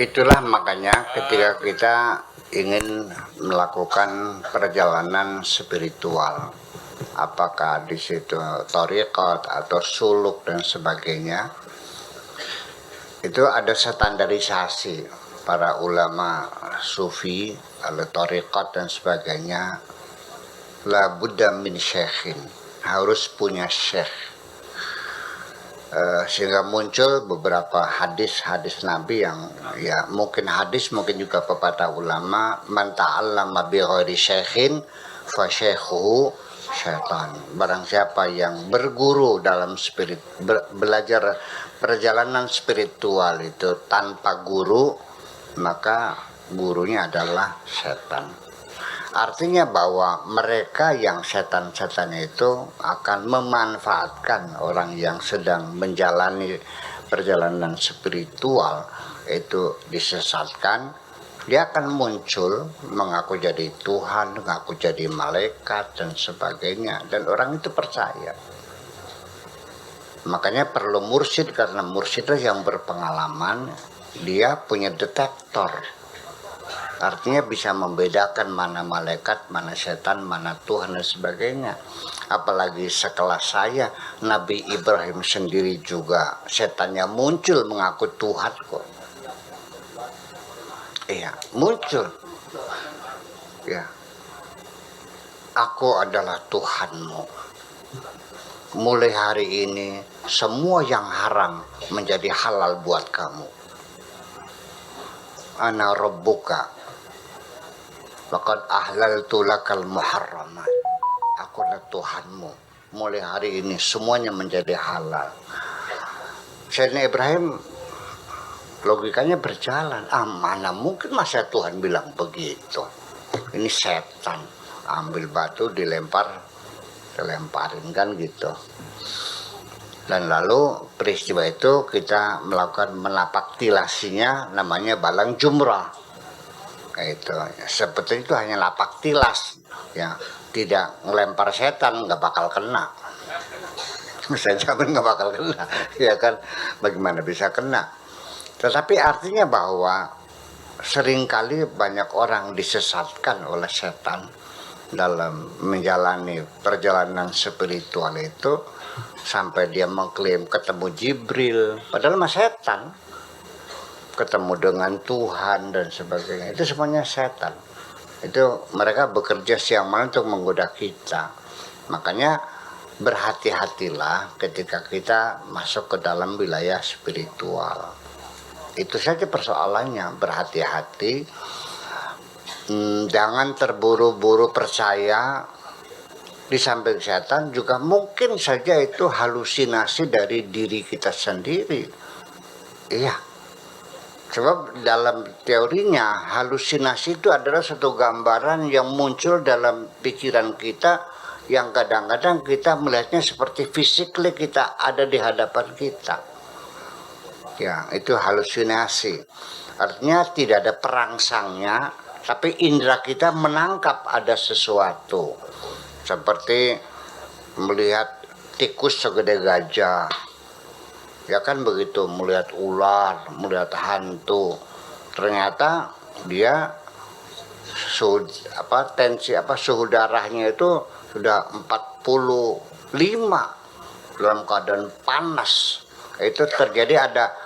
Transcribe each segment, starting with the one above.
Itulah makanya ketika kita ingin melakukan perjalanan spiritual, apakah di situ thariqat atau suluk dan sebagainya, itu ada standarisasi para ulama sufi, thariqat dan sebagainya. La budda min syekhin, harus punya syekh. Sehingga muncul beberapa hadis-hadis Nabi yang ya mungkin hadis, mungkin juga pepatah ulama, man ta'allama bi ghairi syekhin fa syekhuhu syaitan. Barang siapa yang berguru dalam belajar perjalanan spiritual itu tanpa guru, maka gurunya adalah setan. Artinya bahwa mereka yang setan-setan itu akan memanfaatkan orang yang sedang menjalani perjalanan spiritual itu disesatkan. Dia akan muncul mengaku jadi Tuhan, mengaku jadi malaikat dan sebagainya, dan orang itu percaya. Makanya perlu mursyid, karena mursyid yang berpengalaman, dia punya detektor. Artinya bisa membedakan mana malaikat, mana setan, mana Tuhan dan sebagainya. Apalagi sekelas saya, Nabi Ibrahim sendiri juga setannya muncul mengaku Tuhan kok. Iya, muncul. Ya. Aku adalah Tuhanmu. Mulai hari ini semua yang haram menjadi halal buat kamu. Ana rabbuka laqad ahlaltu lakal muharramat. Aku adalah Tuhanmu. Mulai hari ini semuanya menjadi halal. Sayyidina Ibrahim logikanya berjalan. Mana mungkin masa Tuhan bilang begitu. Ini setan. Ambil batu dilemparin kan gitu. Dan lalu peristiwa itu kita melakukan menapak tilasinya, namanya balang jumrah. Itu seperti itu, hanya lapak tilas, ya, tidak ngelempar setan, nggak bakal kena. Saya jamin nggak bakal kena, ya kan? Bagaimana bisa kena? Tetapi artinya bahwa seringkali banyak orang disesatkan oleh setan dalam menjalani perjalanan spiritual itu, sampai dia mengklaim ketemu Jibril, padahal mah setan. Ketemu dengan Tuhan dan sebagainya, itu semuanya setan. Itu mereka bekerja siang malam untuk menggoda kita. Makanya berhati-hatilah ketika kita masuk ke dalam wilayah spiritual. Itu saja persoalannya, berhati-hati. Jangan terburu-buru percaya. Di samping setan juga mungkin saja itu halusinasi dari diri kita sendiri. Iya. Sebab dalam teorinya halusinasi itu adalah satu gambaran yang muncul dalam pikiran kita, yang kadang-kadang kita melihatnya seperti physically kita ada di hadapan kita. Ya, itu halusinasi. Artinya tidak ada perangsangnya, tapi indera kita menangkap ada sesuatu. Seperti melihat tikus segede gajah. Ya kan begitu, melihat ular, melihat hantu. Ternyata dia suhu darahnya itu sudah 45 dalam keadaan panas. Itu terjadi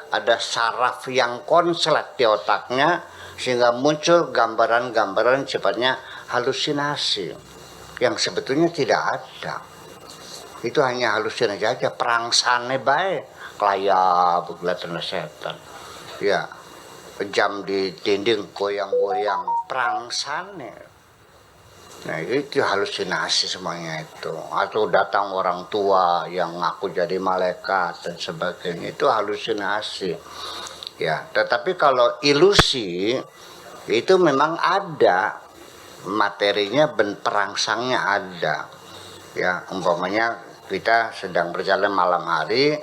ada saraf yang konslet di otaknya, sehingga muncul gambaran-gambaran sifatnya halusinasi yang sebetulnya tidak ada. Itu hanya halusinasi aja, perangsane baik. Klayap kelihatan setan, ya, jam di dinding goyang-goyang, perangsane. Nah itu halusinasi semuanya itu. Atau datang orang tua yang ngaku jadi malaikat dan sebagainya, itu halusinasi. Ya, tetapi kalau ilusi itu memang ada materinya, perangsangnya ada. Ya, umpamanya kita sedang berjalan malam hari,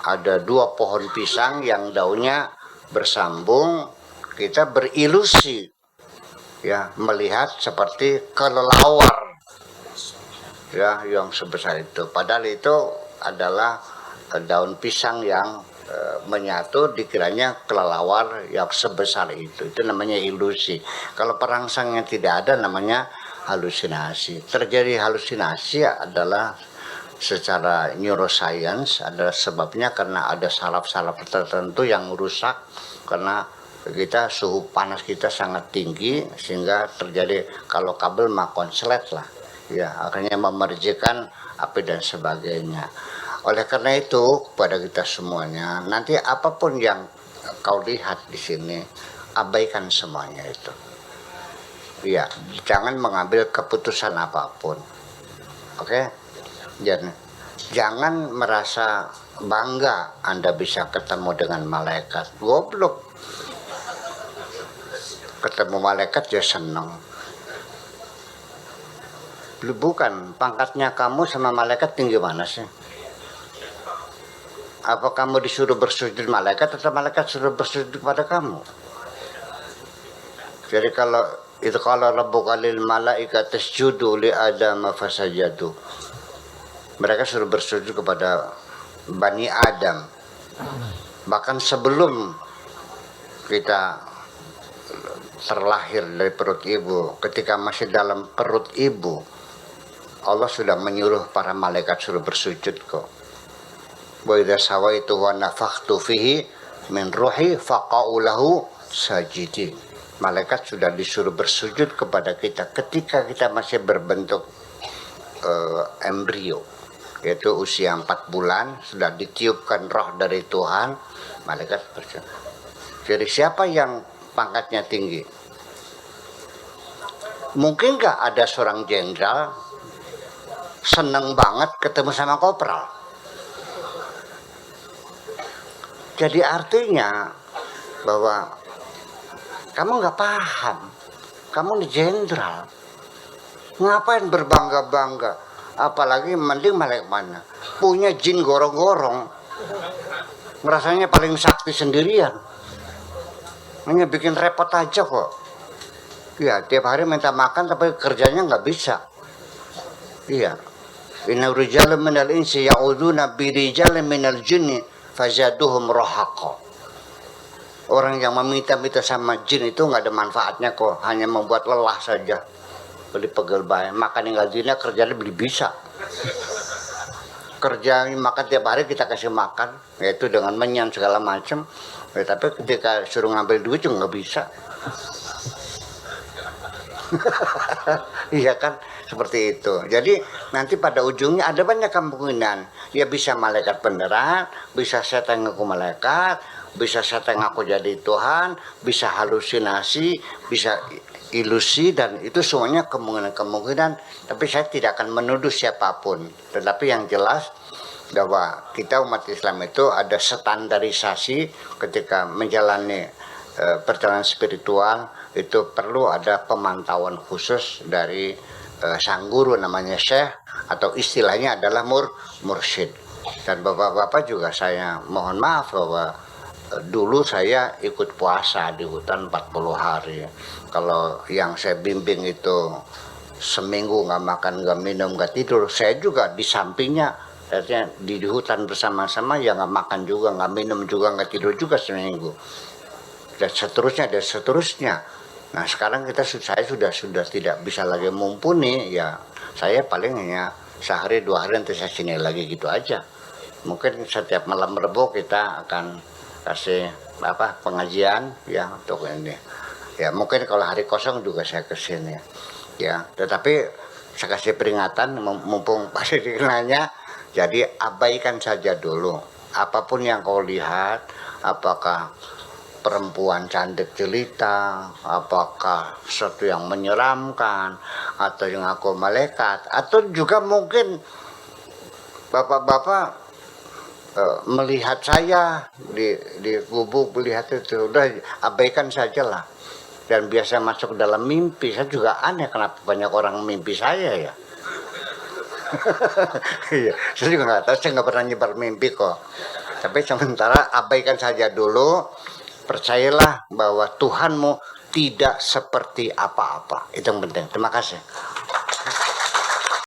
ada dua pohon pisang yang daunnya bersambung, kita berilusi, ya, melihat seperti kelelawar, ya, yang sebesar itu. Padahal itu adalah daun pisang yang menyatu, dikiranya kelelawar yang sebesar itu namanya ilusi. Kalau perangsang yang tidak ada namanya halusinasi. Terjadi halusinasi adalah secara neuroscience adalah sebabnya karena ada saraf-saraf tertentu yang rusak karena kita suhu panas kita sangat tinggi sehingga terjadi kalau kabel mah konslet lah ya, akhirnya memercikan api dan sebagainya. Oleh karena itu kepada kita semuanya, nanti apapun yang kau lihat di sini abaikan semuanya itu ya, jangan mengambil keputusan apapun, oke? Jangan merasa bangga Anda bisa ketemu dengan malaikat. Goblok. Ketemu malaikat ya seneng. Bukan, pangkatnya kamu sama malaikat tinggi mana sih? Apa kamu disuruh bersujud malaikat atau malaikat suruh bersujud kepada kamu? Jadi kalau rabbuka lil malaikati isjudu li adama fasajadu. Mereka suruh bersujud kepada Bani Adam. Bahkan sebelum kita terlahir dari perut ibu, ketika masih dalam perut ibu, Allah sudah menyuruh para malaikat suruh bersujud kok. Wa idza sawaitu wa nafakhtu fihi min ruhi faqa'u lahu sajidin. Malaikat sudah disuruh bersujud kepada kita ketika kita masih berbentuk embrio, yaitu usia 4 bulan, sudah ditiupkan roh dari Tuhan, malaikat bersujud. Jadi siapa yang pangkatnya tinggi? Mungkin nggak ada seorang jenderal seneng banget ketemu sama kopral? Jadi artinya bahwa kamu nggak paham, kamu nih jenderal, ngapain berbangga-bangga? Apalagi mending malaikat mana punya jin gorong-gorong, merasanya paling sakti sendirian, hanya bikin repot aja kok. Ya tiap hari minta makan tapi kerjanya nggak bisa. Iya, inna rijalan minal insi ya'uduna birijalan minal jinni fazaduhum rohaqa. Orang yang meminta-minta sama jin itu nggak ada manfaatnya kok, hanya membuat lelah saja. Beli pegel bayar, makan yang gajinya kerjanya beli bisa. Kerja makan tiap hari kita kasih makan, yaitu dengan menyan segala macam. Ya, tapi ketika suruh ngambil duit juga nggak bisa. Iya kan, seperti itu. Jadi nanti pada ujungnya ada banyak kemungkinan. Ya bisa malaikat beneran, bisa setan ngaku malaikat, bisa setan ngaku jadi Tuhan, bisa halusinasi, bisa ilusi, dan itu semuanya kemungkinan-kemungkinan. Tapi saya tidak akan menuduh siapapun. Tetapi yang jelas bahwa kita umat Islam itu ada standarisasi ketika menjalani perjalanan spiritual, itu perlu ada pemantauan khusus dari sang guru namanya syekh, atau istilahnya adalah mursyid. Dan bapak-bapak juga saya mohon maaf bahwa dulu saya ikut puasa di hutan 40 hari. Kalau yang saya bimbing itu seminggu nggak makan, nggak minum, nggak tidur, saya juga di sampingnya, artinya di hutan bersama-sama, ya nggak makan juga, nggak minum juga, nggak tidur juga seminggu, dan seterusnya. Nah sekarang saya sudah tidak bisa lagi mumpuni, ya saya paling hanya sehari 2 hari nanti saya sini lagi gitu aja. Mungkin setiap malam Rebo kita akan kasih pengajian ya untuk ini. Ya mungkin kalau hari kosong juga saya kesini. Ya, tetapi saya kasih peringatan mumpung pasti dikenanya. Jadi abaikan saja dulu. Apapun yang kau lihat, apakah perempuan cantik jelita, apakah sesuatu yang menyeramkan, atau yang aku malaikat, atau juga mungkin bapak-bapak melihat saya di gubuk, melihat itu, udah abaikan sajalah. Dan biasa masuk dalam mimpi. Saya juga aneh kenapa banyak orang mimpi saya ya. Iya, saya juga nggak tahu, saya nggak pernah nyebar mimpi kok. Tapi sementara abaikan saja dulu. Percayalah bahwa Tuhanmu tidak seperti apa-apa. Itu yang penting. Terima kasih.